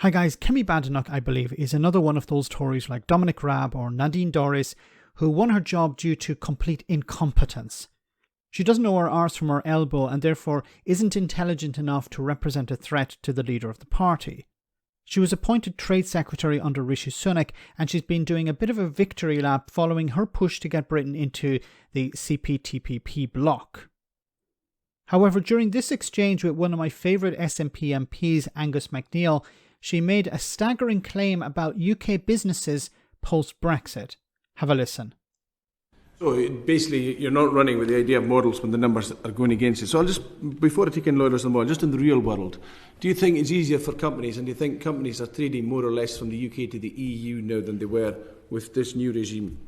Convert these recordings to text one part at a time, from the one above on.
Hi guys, Kemi Badenoch, I believe, is another one of those Tories like Dominic Raab or Nadine Dorries who won her job due to complete incompetence. She doesn't know her arse from her elbow and therefore isn't intelligent enough to represent a threat to the leader of the party. She was appointed Trade Secretary under Rishi Sunak and she's been doing a bit of a victory lap following her push to get Britain into the CPTPP bloc. However, during this exchange with one of my favourite SNP MPs, Angus McNeil, she made a staggering claim about UK businesses post-Brexit. Have a listen. So basically, you're not running with the idea of models when the numbers are going against you. So I'll just, before I take in lawyers and more, just in the real world, do you think it's easier for companies, and do you think companies are trading more or less from the UK to the EU now than they were with this new regime?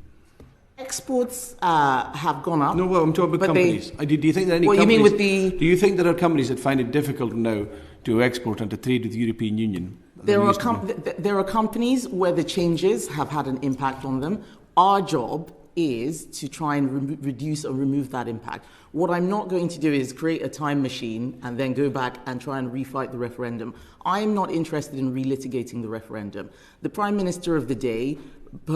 Exports have gone up. No, well, I'm talking about companies. Do you think there are any companies? You mean with the? Do you think there are companies that find it difficult now to export and to trade with the European Union? There are companies where the changes have had an impact on them. Our job is to try and reduce or remove that impact. What I'm not going to do is create a time machine and then go back and try and refight the referendum. I'm not interested in relitigating the referendum. The Prime Minister of the day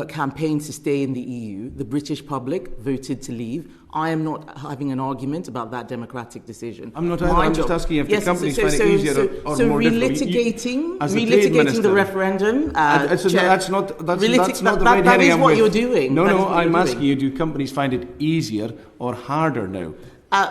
campaigned to stay in the EU. The British public voted to leave. I am not having an argument about that democratic decision. I'm not either. I'm just asking if the companies find it easier or more relitigating the referendum. That's not the right heading. That is what you're doing. No, I'm asking you, do companies find it easier or harder now?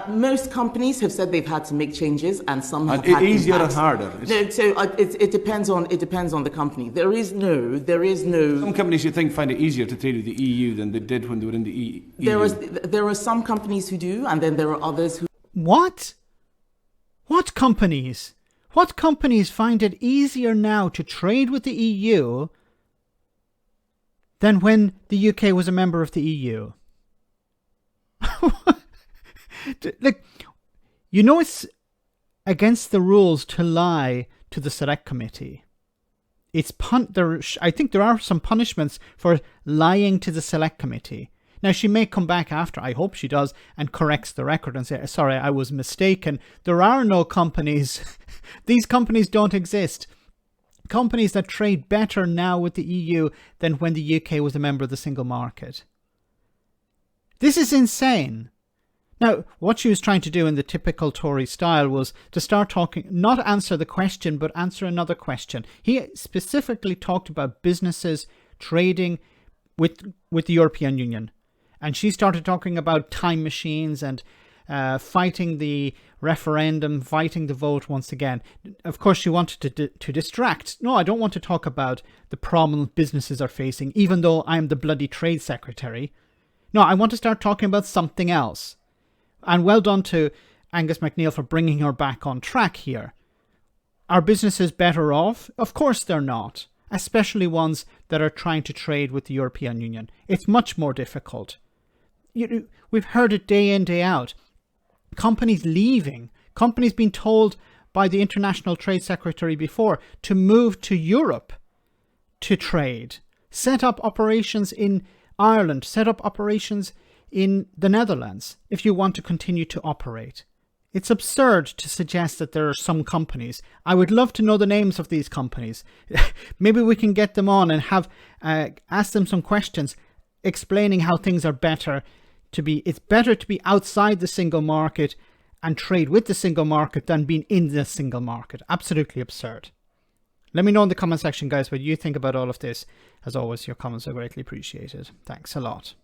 Most companies have said they've had to make changes, and some have had easier or harder. No, so it depends on the company. There is no. Some companies you think find it easier to trade with the EU than they did when they were in the EU. There are some companies who do, and then there are others who. What? What companies? What companies find it easier now to trade with the EU than when the UK was a member of the EU? Like, you know it's against the rules to lie to the Select Committee. I think there are some punishments for lying to the Select Committee. Now, she may come back after, I hope she does, and corrects the record and say, sorry, I was mistaken. There are no companies. These companies don't exist. Companies that trade better now with the EU than when the UK was a member of the single market. This is insane. Now, what she was trying to do in the typical Tory style was to start talking, not answer the question, but answer another question. He specifically talked about businesses trading with the European Union. And she started talking about time machines and fighting the referendum, fighting the vote once again. Of course, she wanted to distract. No, I don't want to talk about the problems businesses are facing, even though I'm the bloody Trade Secretary. No, I want to start talking about something else. And well done to Angus McNeil for bringing her back on track here. Are businesses better off? Of course they're not, especially ones that are trying to trade with the European Union. It's much more difficult. We've heard it day in, day out. Companies leaving, companies being told by the International Trade Secretary before to move to Europe to trade, set up operations in Ireland, set up operations in the Netherlands if you want to continue to operate. It's absurd to suggest that there are some companies. I would love to know the names of these companies. Maybe we can get them on and have ask them some questions explaining how things are better to be. It's better to be outside the single market and trade with the single market than being in the single market. Absolutely absurd. Let me know in the comment section, guys, what you think about all of this. As always, your comments are greatly appreciated. Thanks a lot.